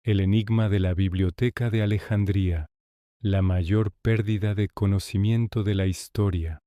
El enigma de la Biblioteca de Alejandría, la mayor pérdida de conocimiento de la historia.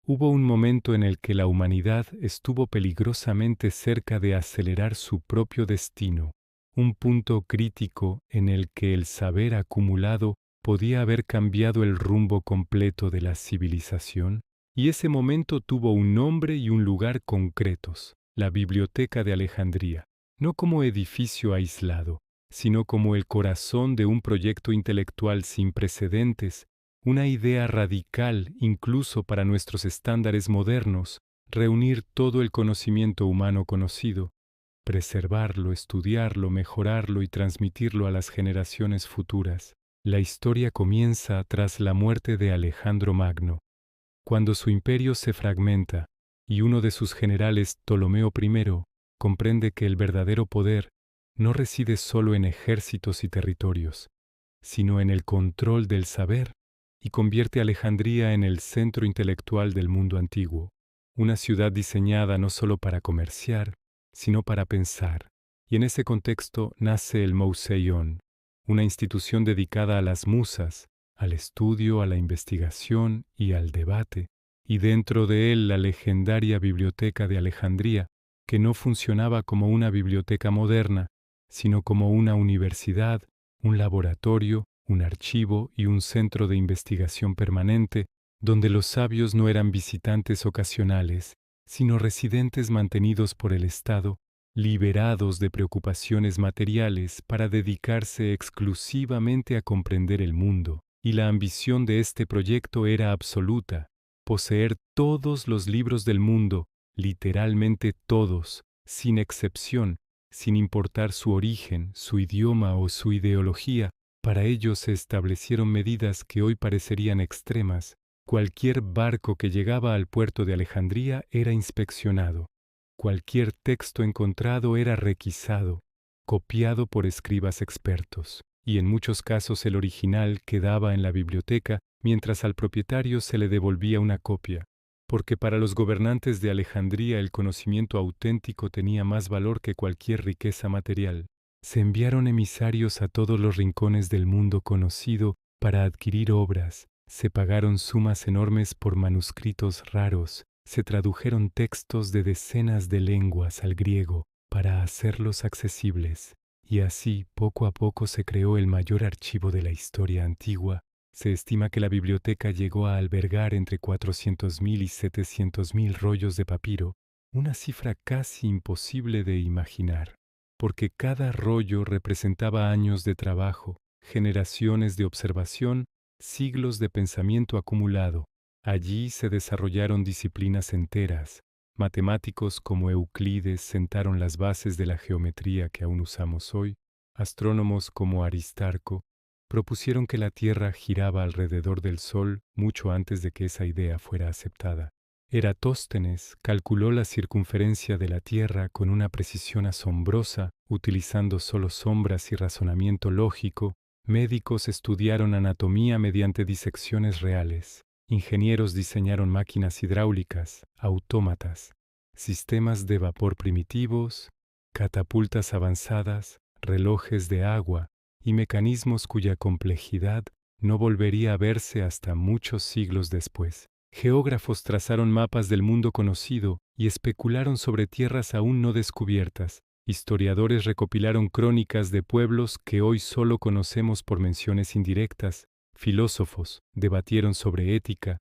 Hubo un momento en el que la humanidad estuvo peligrosamente cerca de acelerar su propio destino, un punto crítico en el que el saber acumulado podía haber cambiado el rumbo completo de la civilización, y ese momento tuvo un nombre y un lugar concretos, la Biblioteca de Alejandría, no como edificio aislado, sino como el corazón de un proyecto intelectual sin precedentes, una idea radical incluso para nuestros estándares modernos, reunir todo el conocimiento humano conocido, preservarlo, estudiarlo, mejorarlo y transmitirlo a las generaciones futuras. La historia comienza tras la muerte de Alejandro Magno, cuando su imperio se fragmenta y uno de sus generales, Ptolomeo I, comprende que el verdadero poder no reside solo en ejércitos y territorios, sino en el control del saber, y convierte a Alejandría en el centro intelectual del mundo antiguo, una ciudad diseñada no solo para comerciar, sino para pensar. Y en ese contexto nace el Mouseion, una institución dedicada a las musas, al estudio, a la investigación y al debate, y dentro de él la legendaria Biblioteca de Alejandría, que no funcionaba como una biblioteca moderna, sino como una universidad, un laboratorio, un archivo y un centro de investigación permanente, donde los sabios no eran visitantes ocasionales, sino residentes mantenidos por el Estado, liberados de preocupaciones materiales para dedicarse exclusivamente a comprender el mundo. Y la ambición de este proyecto era absoluta: poseer todos los libros del mundo, literalmente todos, sin excepción, sin importar su origen, su idioma o su ideología. Para ello se establecieron medidas que hoy parecerían extremas. Cualquier barco que llegaba al puerto de Alejandría era inspeccionado. Cualquier texto encontrado era requisado, copiado por escribas expertos, y en muchos casos el original quedaba en la biblioteca mientras al propietario se le devolvía una copia, porque para los gobernantes de Alejandría el conocimiento auténtico tenía más valor que cualquier riqueza material. Se enviaron emisarios a todos los rincones del mundo conocido para adquirir obras, se pagaron sumas enormes por manuscritos raros, se tradujeron textos de decenas de lenguas al griego para hacerlos accesibles, y así poco a poco se creó el mayor archivo de la historia antigua. Se estima que la biblioteca llegó a albergar entre 400.000 y 700.000 rollos de papiro, una cifra casi imposible de imaginar, porque cada rollo representaba años de trabajo, generaciones de observación, siglos de pensamiento acumulado. Allí se desarrollaron disciplinas enteras. Matemáticos como Euclides sentaron las bases de la geometría que aún usamos hoy. Astrónomos como Aristarco propusieron que la Tierra giraba alrededor del Sol mucho antes de que esa idea fuera aceptada. Eratóstenes calculó la circunferencia de la Tierra con una precisión asombrosa, utilizando solo sombras y razonamiento lógico. Médicos estudiaron anatomía mediante disecciones reales. Ingenieros diseñaron máquinas hidráulicas, autómatas, sistemas de vapor primitivos, catapultas avanzadas, relojes de agua y mecanismos cuya complejidad no volvería a verse hasta muchos siglos después. Geógrafos trazaron mapas del mundo conocido y especularon sobre tierras aún no descubiertas. Historiadores recopilaron crónicas de pueblos que hoy solo conocemos por menciones indirectas. Filósofos debatieron sobre ética,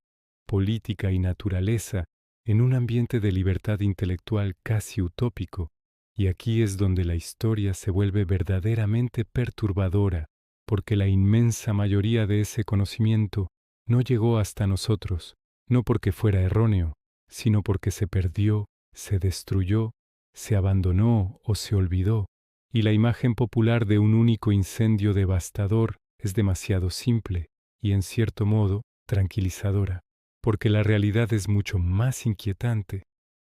política y naturaleza en un ambiente de libertad intelectual casi utópico. Y aquí es donde la historia se vuelve verdaderamente perturbadora, porque la inmensa mayoría de ese conocimiento no llegó hasta nosotros, no porque fuera erróneo, sino porque se perdió, se destruyó, se abandonó o se olvidó, y la imagen popular de un único incendio devastador es demasiado simple y, en cierto modo, tranquilizadora, porque la realidad es mucho más inquietante.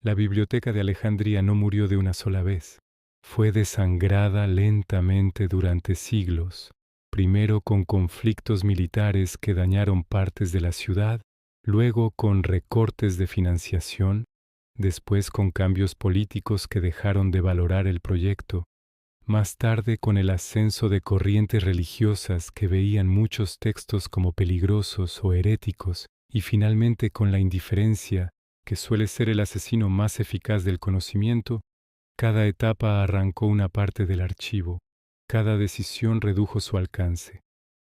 La Biblioteca de Alejandría no murió de una sola vez. Fue desangrada lentamente durante siglos, primero con conflictos militares que dañaron partes de la ciudad, luego con recortes de financiación, después con cambios políticos que dejaron de valorar el proyecto, Más tarde, con el ascenso de corrientes religiosas que veían muchos textos como peligrosos o heréticos, y finalmente con la indiferencia, que suele ser el asesino más eficaz del conocimiento, cada etapa arrancó una parte del archivo, cada decisión redujo su alcance,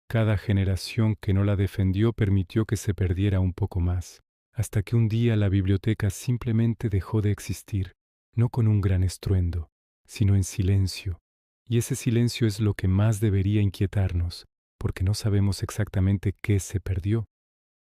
cada generación que no la defendió permitió que se perdiera un poco más, hasta que un día la biblioteca simplemente dejó de existir, no con un gran estruendo, sino en silencio. Y ese silencio es lo que más debería inquietarnos, porque no sabemos exactamente qué se perdió.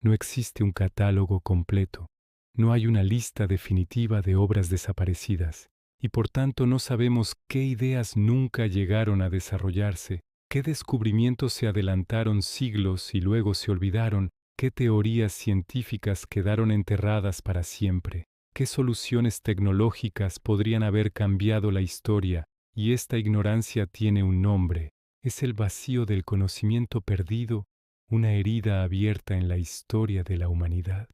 No existe un catálogo completo, no hay una lista definitiva de obras desaparecidas, y por tanto no sabemos qué ideas nunca llegaron a desarrollarse, qué descubrimientos se adelantaron siglos y luego se olvidaron, qué teorías científicas quedaron enterradas para siempre, qué soluciones tecnológicas podrían haber cambiado la historia, y esta ignorancia tiene un nombre, es el vacío del conocimiento perdido, una herida abierta en la historia de la humanidad.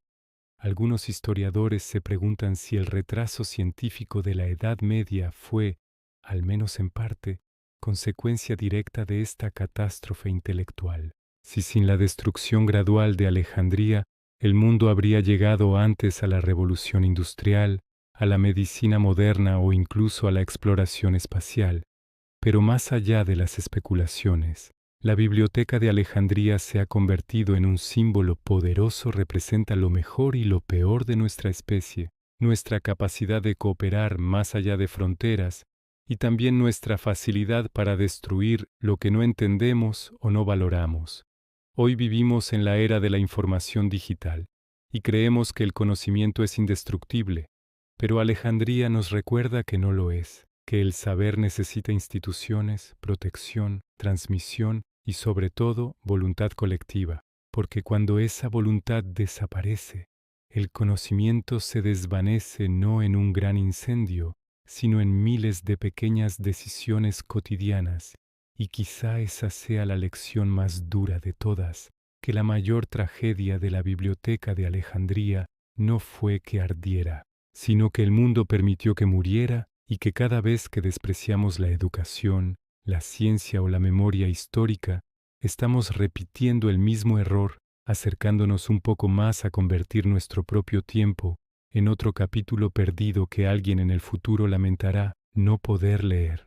Algunos historiadores se preguntan si el retraso científico de la Edad Media fue, al menos en parte, consecuencia directa de esta catástrofe intelectual. Si sin la destrucción gradual de Alejandría, el mundo habría llegado antes a la revolución industrial, a la medicina moderna o incluso a la exploración espacial. Pero más allá de las especulaciones, la Biblioteca de Alejandría se ha convertido en un símbolo poderoso, representa lo mejor y lo peor de nuestra especie, nuestra capacidad de cooperar más allá de fronteras y también nuestra facilidad para destruir lo que no entendemos o no valoramos. Hoy vivimos en la era de la información digital y creemos que el conocimiento es indestructible, pero Alejandría nos recuerda que no lo es, que el saber necesita instituciones, protección, transmisión y sobre todo voluntad colectiva, porque cuando esa voluntad desaparece, el conocimiento se desvanece no en un gran incendio, sino en miles de pequeñas decisiones cotidianas, y quizá esa sea la lección más dura de todas, que la mayor tragedia de la Biblioteca de Alejandría no fue que ardiera, sino que el mundo permitió que muriera y que cada vez que despreciamos la educación, la ciencia o la memoria histórica, estamos repitiendo el mismo error, acercándonos un poco más a convertir nuestro propio tiempo en otro capítulo perdido que alguien en el futuro lamentará no poder leer.